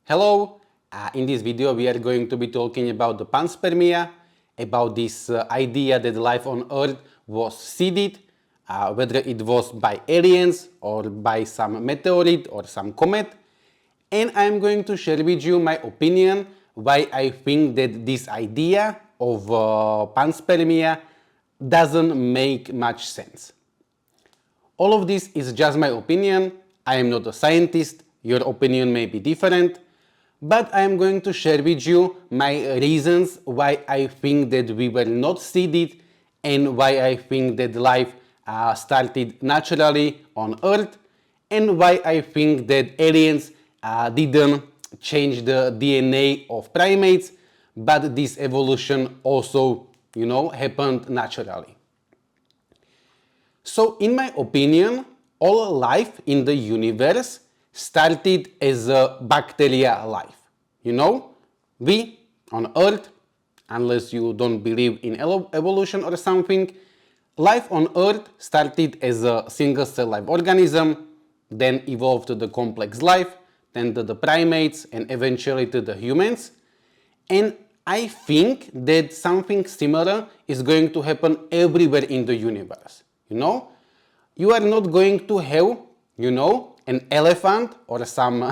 Hello, in this video we are going to be talking about the panspermia, about this idea that life on Earth was seeded, whether it was by aliens or by some meteorite or some comet. And I'm going to share with you my opinion why I think that this idea of panspermia doesn't make much sense. All of this is just my opinion. I am not a scientist, your opinion may be different, but I am going to share with you my reasons why I think that we were not seeded and why I think that life started naturally on Earth, and why I think that aliens didn't change the DNA of primates, but this evolution also, happened naturally. So, in my opinion, all life in the universe started as a bacteria life. We on Earth, unless you don't believe in evolution or something, life on Earth started as a single cell life organism, then evolved to the complex life, then to the primates, and eventually to the humans. And I think that something similar is going to happen everywhere in the universe. You are not going to have, an elephant or some,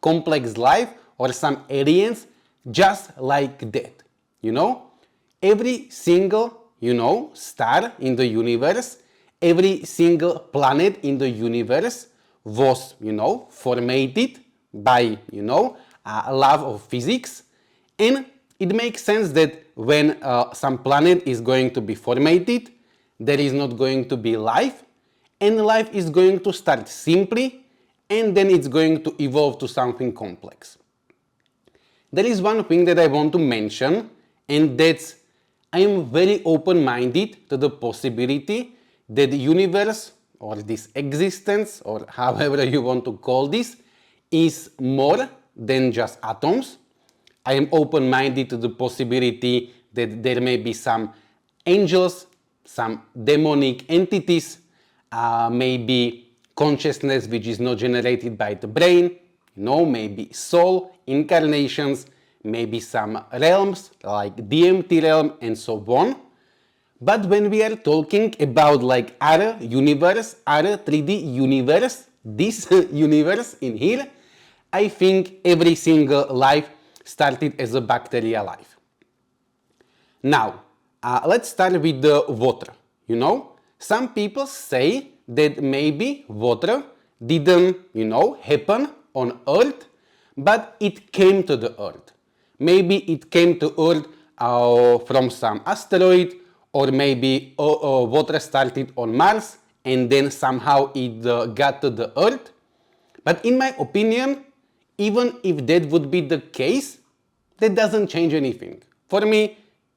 complex life or some aliens just like that. Every single, star in the universe, every single planet in the universe was, formatted by, a love of physics. And it makes sense that when some planet is going to be formatted, there is not going to be life, and life is going to start simply, and then it's going to evolve to something complex. There is one thing that I want to mention, and that's I am very open-minded to the possibility that the universe, or this existence, or however you want to call this, is more than just atoms. I am open-minded to the possibility that there may be some angels, some demonic entities, maybe consciousness which is not generated by the brain, maybe soul, incarnations, maybe some realms like DMT realm and so on. But when we are talking about like other universe, other 3D universe, this universe in here, I think every single life started as a bacteria life. Now, let's start with the water. Some people say that maybe water didn't, happen on Earth, but it came to the Earth. Maybe it came to Earth from some asteroid, or maybe water started on Mars and then somehow it got to the Earth. But in my opinion, even if that would be the case, that doesn't change anything. For me,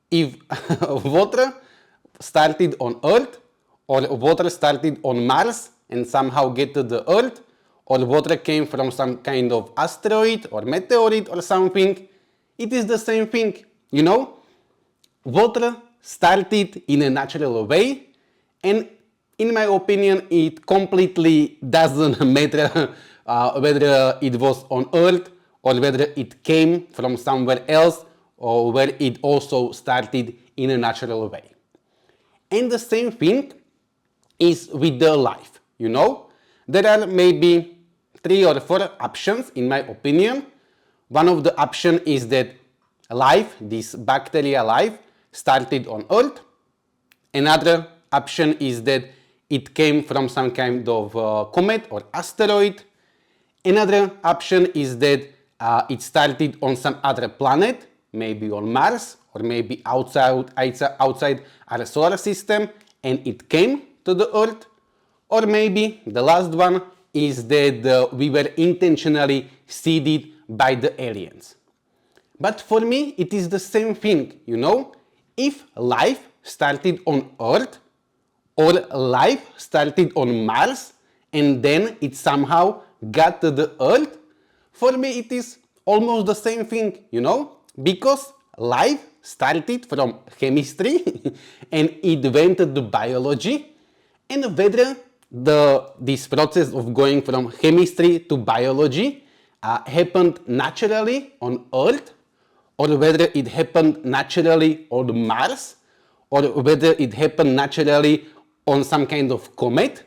if water started on Earth, or water started on Mars and somehow get to the Earth, or water came from some kind of asteroid or meteorite or something, it is the same thing. Water started in a natural way, and in my opinion, it completely doesn't matter whether it was on Earth or whether it came from somewhere else, or where it also started in a natural way. And the same thing is with the life, There are maybe 3 or 4 options in my opinion. One of the options is that life, this bacteria life, started on Earth. Another option is that it came from some kind of comet or asteroid. Another option is that it started on some other planet, maybe on Mars, or maybe outside our solar system, and it came to the Earth. Or maybe the last one is that we were intentionally seeded by the aliens. But for me, it is the same thing, If life started on Earth, or life started on Mars, and then it somehow got to the Earth, for me it is almost the same thing, Because life started from chemistry and it went to biology, and whether this process of going from chemistry to biology happened naturally on Earth, or whether it happened naturally on Mars, or whether it happened naturally on some kind of comet,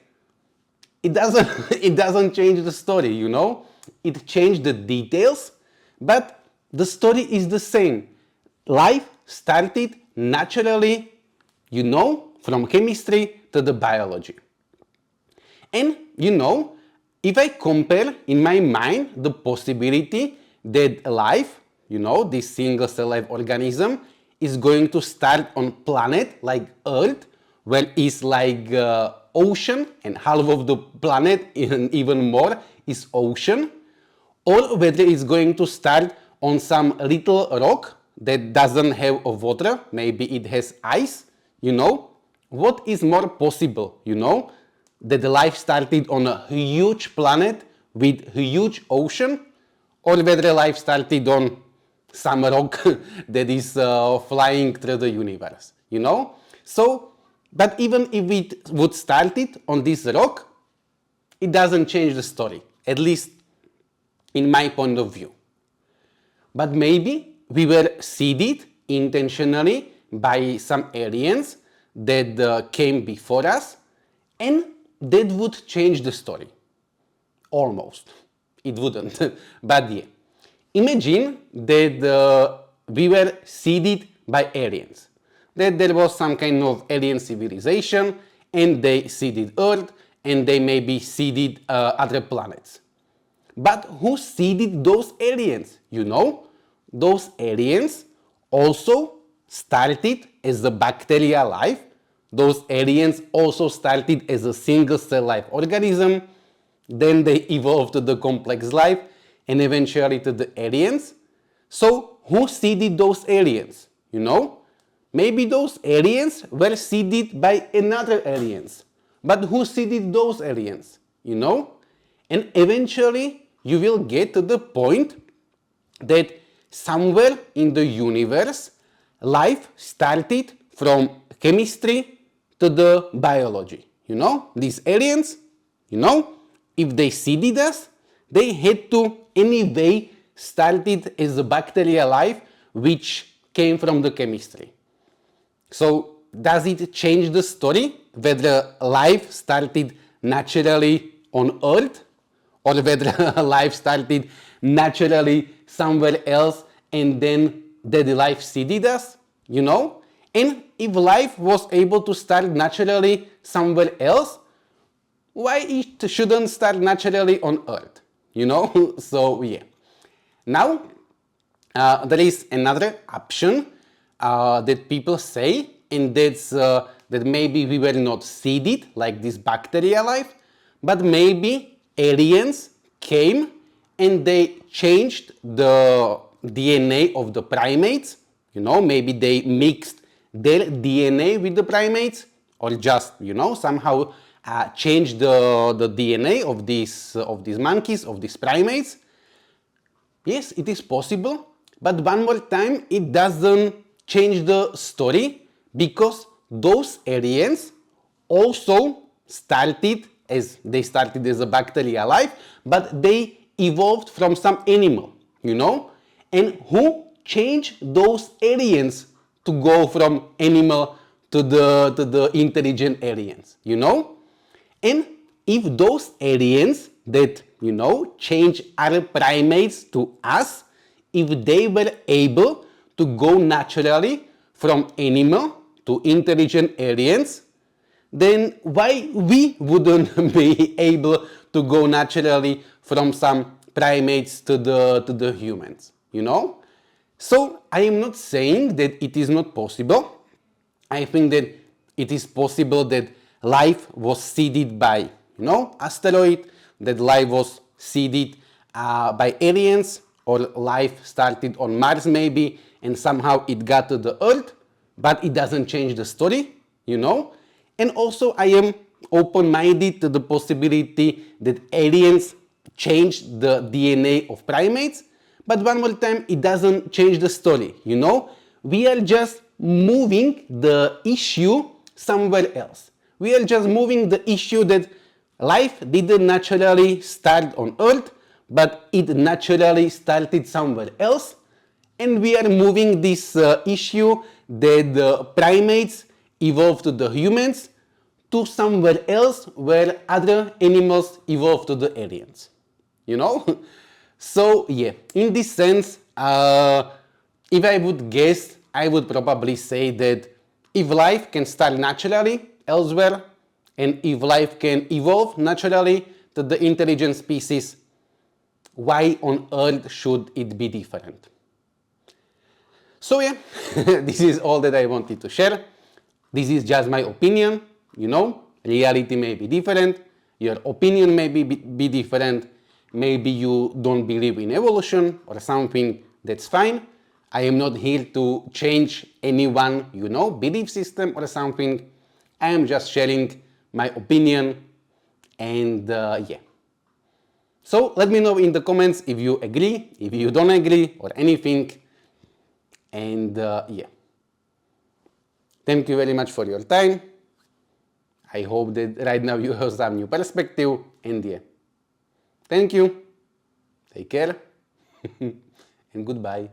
it doesn't it doesn't change the story, you know. It changed the details, but the story is the same. Life started naturally, you know, from chemistry to the biology. And you know, if I compare in my mind the possibility that life, you know, this single cell life organism is going to start on planet like Earth, where it's like ocean, and half of the planet and even more is ocean, or whether it's going to start on some little rock that doesn't have water, maybe it has ice, you know, what is more possible, you know, that the life started on a huge planet with huge ocean, or whether life started on some rock that is flying through the universe, you know. So, but even if it would start it on this rock, it doesn't change the story, at least in my point of view. But maybe we were seeded intentionally by some aliens that came before us, and that would change the story. Almost. It wouldn't, but yeah. Imagine that we were seeded by aliens, that there was some kind of alien civilization, and they seeded Earth, and they maybe seeded other planets. But who seeded those aliens? You know, those aliens also started as a bacterial life. Those aliens also started as a single cell life organism. Then they evolved to the complex life and eventually to the aliens. So who seeded those aliens? You know, maybe those aliens were seeded by another aliens. But who seeded those aliens? You know? And eventually you will get to the point that somewhere in the universe life started from chemistry to the biology. You know, these aliens, you know, if they seeded us, they had to anyway started as a bacterial life which came from the chemistry. So does it change the story whether life started naturally on Earth, or whether life started naturally somewhere else and then that life seeded us, you know? And if life was able to start naturally somewhere else, why it shouldn't start naturally on Earth, you know? So yeah. Now, there is another option that people say, and that's that maybe we were not seeded like this bacterial life, but maybe aliens came and they changed the DNA of the primates. You know, maybe they mixed their DNA with the primates, or just, you know, somehow changed the DNA of these monkeys, of these primates. Yes, it is possible, but one more time, it doesn't change the story, because those aliens also started as a bacterial life, but they evolved from some animal, you know? And who changed those aliens to go from animal to the intelligent aliens, you know? And if those aliens that, you know, change other primates to us, if they were able to go naturally from animal to intelligent aliens, then why we wouldn't be able to go naturally from some primates to the humans, you know? So I am not saying that it is not possible. I think that it is possible that life was seeded by, you know, asteroid, that life was seeded by aliens, or life started on Mars maybe, and somehow it got to the Earth, but it doesn't change the story, you know? And also I am open-minded to the possibility that aliens changed the DNA of primates, but one more time, it doesn't change the story, you know? We are just moving the issue somewhere else. We are just moving the issue that life didn't naturally start on Earth, but it naturally started somewhere else, and we are moving this issue that the primates evolved to the humans to somewhere else where other animals evolved to the aliens. You know? So yeah, in this sense, if I would guess, I would probably say that if life can start naturally elsewhere, and if life can evolve naturally to the intelligent species, why on earth should it be different? So yeah, this is all that I wanted to share. This is just my opinion, you know, reality may be different, your opinion may be different, maybe you don't believe in evolution or something, that's fine. I am not here to change anyone, you know, belief system or something. I am just sharing my opinion, and yeah. So let me know in the comments if you agree, if you don't agree, or anything. And yeah. Thank you very much for your time. I hope that right now you have some new perspective, and yeah. Thank you. Take care. And goodbye.